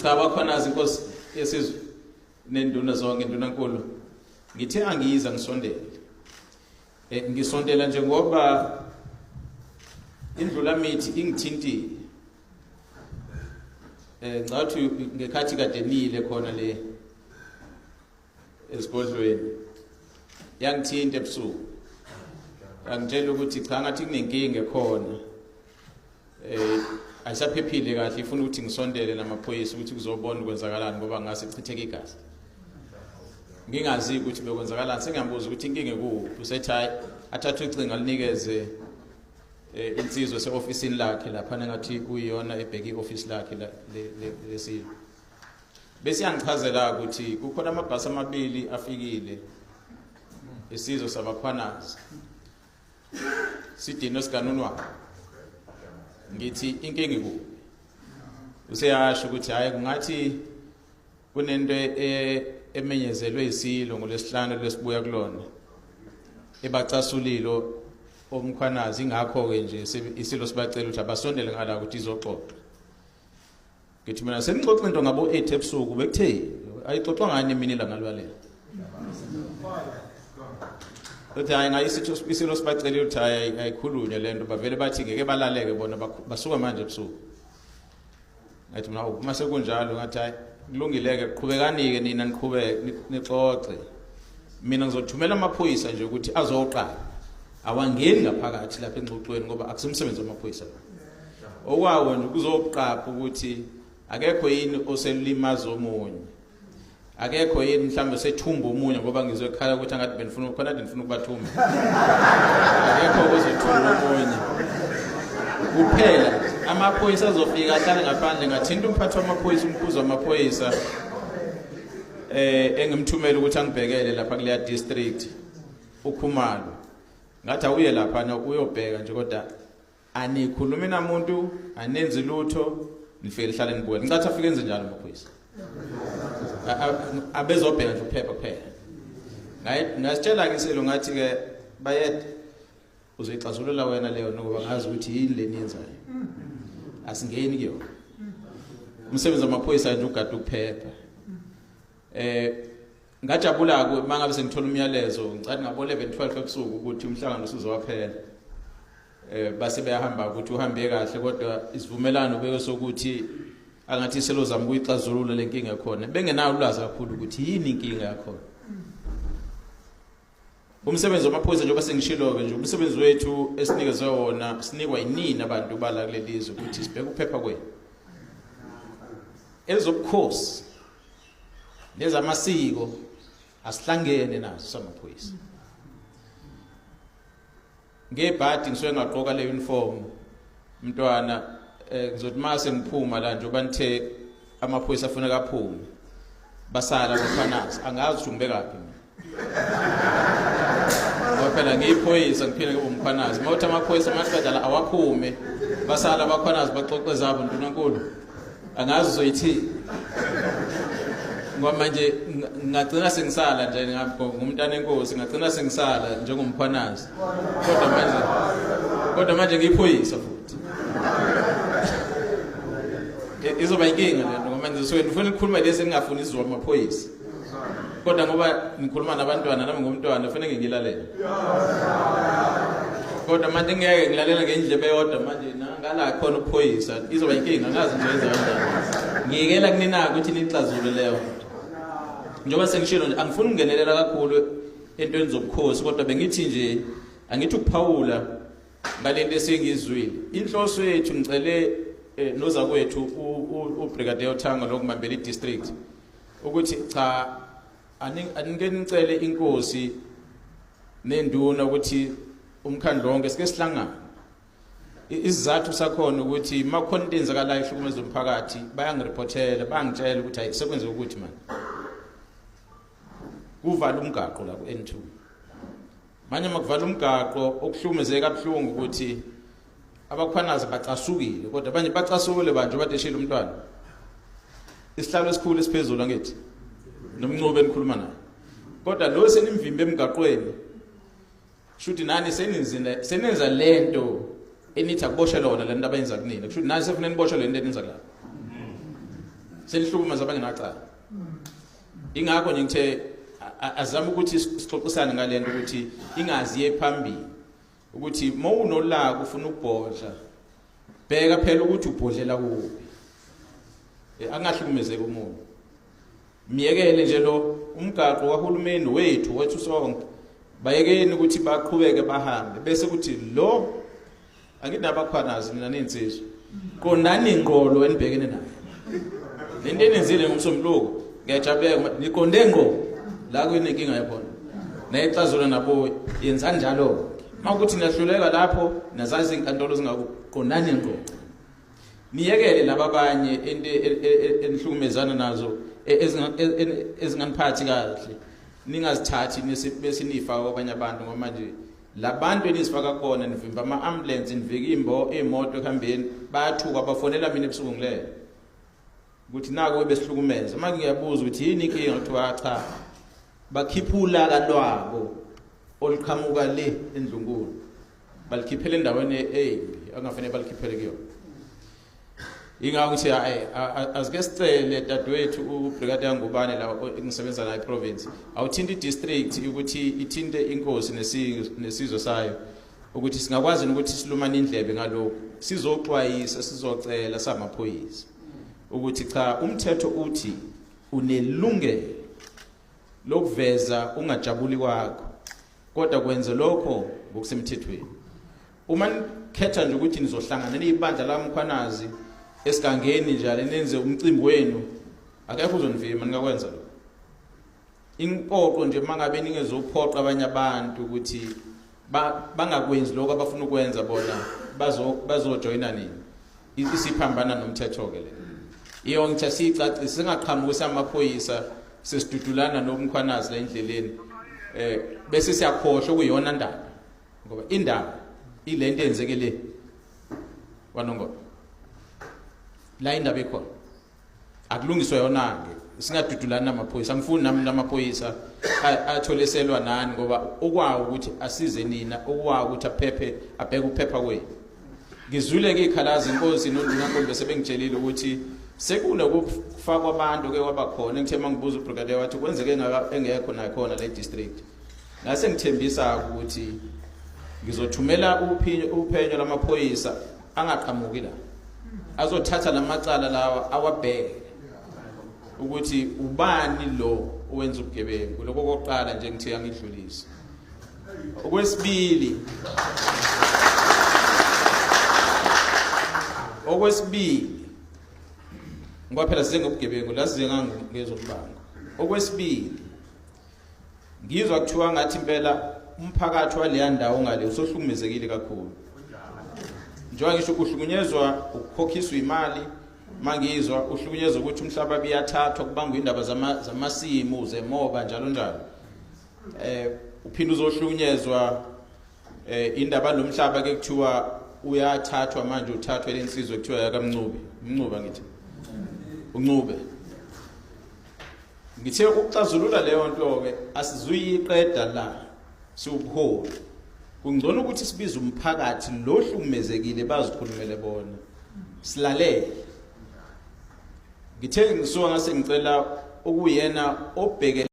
cha bakhwanazi inkosi yesizwe nenduna zonke indunankulu ngithe angiyiza ngisondele ngisondela nje ngoba indlula mithi ingithintile ngathi ngekhathi kade nile khona le esigodlweni yangithinta ebusuku angitshela ukuthi cha ngathi kunenkinga khona ayisaphephile kahle ifuna ukuthi ngisondele namaphoyisa ukuthi kuzobona ukwenzakalani ngoba ngase chitheke igazi ngingazi ukuthi bekwenzakalani sengiyabuza ukuthi inkinga ekuphi usethi hayi athathe icinga linikeze insizwe seofisini lakhe lapha ngathi kuyiyona ebheki ioffice lakhe lesizwe bese yangichazela ukuthi kukhona amabhasi amabili afikile isizwe sabakhwanazi sidino sikanunwa ngithi inkinga ikuphi useyasho ukuthi hayi kungathi kunento emenyezelwe isilo ngolesihlanu lesibuya kulona ebacasulilo omkhwanazi ingakho ke nje isilo sibacela ukuthi abasondele ngala ukuthi izoxoxa ngithi mina senixoxa into ngabo 8 ebusuku bekuthe ayixoxa ngani mina ilangalwalela uthi hayi ngayisithi isilo sibacela ukuthi ayikhulunywe lento bavele bathi ngeke balaleke bona basuka manje ebusuku ngathi mina uma sekunjalo ngathi hayi kulungileke qhubekani-ke nina niqhubeke nixoxe mina ngizothumela amaphoyisa nje ukuthi azoqala awangeni ngaphakathi lapha engxoxweni ngoba akusimsebenzi wamaphoyisa okwawo nje kuzoqapha ukuthi akekho yini oselimaza omunye akekho yini mhlawumbe sethumba omunye ngoba ngizwe ekhala ukuthi angathi benifuna khona ndifuna ukubathumba akekho ozethumba omunye kuphela amaphoyisa azofika ahlale ngaphandle ngathinta umphathi wamaphoyisa umkhuzo wamaphoyisa engimthumela ukuthi angibhekele lapha kuleya district uKhumalo ngathi awuye lapha uyobheka nje kodwa anikhulumi namuntu anenzi lutho nifike lihlale nibuye ngicathi afike enze njalo amaphoyisa abezobheka nje uphepha kuphela ngasitshela ke selo ngathi ke bayede uzoyixazulula wena leyo ngoba ngazi ukuthi yini le niyenzayo asingeni kuyona umsebenzi wamaphoyisa nje ugada ukuphepha ngajabula ke mangabe sengithola umyalezo ngicathi ngabo 11-12 ebusuku ukuthi umhlangano usuzowaphela base bayahamba ukuthi uhambe kahle kodwa isivumelano beke sokuthi angathi selo zami kuyixazulula lenkinga yakhona bengenayo ulwazi kakhulu ukuthi yini inkinga yakhona umsebenzi wamaphoyisa njengoba sengishilo nje umsebenzi wethu esinikezwe wona sinikwa yinini abantu bala kulelizwe ukuthi sibheke ukuphepha kwenu ezobukhosi nezamasiko asihlangene nazo samaphoyisa ngebhadi ngisuke ngaqoka le uniform umntwana ngizothi mase ngiphuma la njengoba nithe amaphoyisa afuna kaphume basala bakhwanazi angazi ukuthi ngibekaphi ngoba phela ngiyiphoyisa ngiphile kube umkhwanazi mawuthi amaphoyisa amaqedala awaphume basala bakhwanazi baxoxe zabo ndunankulu angazi uzoyithi ngoba manje ngagcina sengisala nje ngumntana enkosi ngagcina sengisala njengomkhwanazi kodwa manje ngiyiphoyisa futhi izoba inkinga lento ngoba manje so ngifuna ukukhuluma lesi engingafuni izwa amaphoyisa kodwa ngoba ngikhuluma nabantwana nami ngumntwana kufanele ngilalela kodwa manje ngeke ngilalela ngendlebe yodwa manje ngala khona ukuphoyisa izoba inkinga ngazi nje yenza kanjani ngiyekela kunina ukuthi nixazule leyo njengoba sengishilo nje angifuni ukungenelela kakhulu entweni zobukhosi kodwa bengithi nje angithi ukuphawula ngalento esengizwile inhloso yethu ngicele noza kwethu uBrigadier Thanga lokumambela idistrict ukuthi cha aningeni nicele inkosi nenduna ukuthi umkhandlo wonke sike sihlangana isizathu sakhona ukuthi makhona into enzakalayo ehlukumeza umphakathi bayangireportela bangitshela ukuthi hayi sekwenze ukuthi manje kuvala umgaqo la ku-N2 manje makuvala umgaqo okuhlumezeka abhlungu ukuthi abakhwanazi bacasukile kodwa manje bacasukile banje bateshela umntwana isihlalo esikhulu esiphezulu ngithi nomncube enikhuluma naye kodwa lo senimvimbe emgaqweni shuthi nani senenza lento enithi akuboshela wona lento abayenza kunina kushuthi nani sefuna niboshele lento eninza la selihlukumaza abangenacala. Ingakho nje ngithe azama ukuthi sixoxisane ngalento ukuthi ingazi yephambili ukuthi mawunolaka ufuna ukubhodla bheka phela ukuthi ubhodlela kuphi. Angahlukumezeki umuntu. Miyekele nje lo umgaqo kahulumeni wethu sonke. Bayekeni ukuthi baqhubeke bahambe bese ukuthi lo anginabakhwanazi mina nensizwe. Qondani ingqolo enibhekene nayo. Lento enenzile ngomsombuluko ngiyajabulela niqonde ngqo la kuyinkinga yakhona. Nayixazula nabo yenza njalo. Mawukuthi niyahluleka lapho nazazi inkantolo zingakuqondani ngqo. Niyekele laba abanye enihlukumezana nazo ezinganiphathi kahle. Ningazithathi besinifa kwabanye abantu ngoba manje labantu enisifaka khona nivimba ama-ambulance nivika imoto ehambeni bayathuka bafonela mina ebusuku ngilele ukuthi nako besihlukumeza. Manje ngiyabuza ukuthi yini inkinga kuthiwa cha bakhiphula kalwabo oluqhamuka le endlungulu balikhiphele endaweni embi angafanele balikhiphele kuyona. Ingakho ngithi azike sicele dadewethu uBrigadier Ngubane la engisebenza naye province awuthinta idistrict ukuthi ithinte inkosi nesizwe sayo ukuthi singakwazi ukuthi silumane indlebe ngalokho sizoxwayisa sizocela samaphoyisa ukuthi cha umthetho uthi unelungelo lokuveza ungajabuli kwakho kodwa kwenze lokho ngokusemthethweni. Uma nikhetha nje ukuthi nizohlangana nezibandla lamkhwanazi esigangeni njalo nenze umcimbi wenu akekho uzonivima ningakwenza lokho. Impoqo nje mangabe ningezophoqa abanye abantu ukuthi bangakwenzi lokho abafuna ukwenza bona bazojoyina nini isiphambana nomthetho ke le. Iyo ngithi sicacise singaqhamuka amaphoyisa sesidudulana nomkhwanazi la endleleni bese siyakhohlwa kuyona ndaba ngoba indaba ilento enzeke le wanongoba la indaba ikhona akulungiswa yona ke singadudulana namaphoyisa. Angifuni nami namaphoyisa atholeselwa nani ngoba okwawo ukuthi asize nina okwawo ukuthi aphephe abheke ukuphepha kwenu. Ngizwile ke ikhalazi inkosi nondunankulu bese bengitshelile ukuthi sekunokufakwa abantu ke wabakhona. Ngithe mangibuza uBrigadier wathi kwenzeke engekho nakhona le district. Ngase ngithembisa ukuthi ngizothumela uphenyo lamaphoyisa angaqhamuki la azothatha lamacala lawa awabheke ukuthi ubani lo owenza ubugebengu. Lokho kokuqala nje ngithi angidlulise. Okwesibili ngoba phela sizengobugebengu lazize ngangezokubanga. Okwesibili ngizwa kuthiwa ngathi impela umphakathi waleya ndawo ngale usohlukumezekile kakhulu. Njengoba ngisho kuhlukunyezwa ukukhokhiswa imali mangizwa uhlukunyezwa ukuthi umhlaba biyathathwa kubangwa indaba zamasimu zemoba njalo njalo. Uphinde uzohlukunyezwa indaba lomhlaba ke kuthiwa uyathathwa manje uthathwe lensizwe kuthiwa yakamncube ngithi uncube. Ngithe ukuxazulula leyo nto ke asizuyiqeda la siubuholi. Kungcono ukuthi sibize umphakathi lohlukumezekile bazikhulumele bona silalele. Ngithe ngisuka ngase ngicela okuyena obheke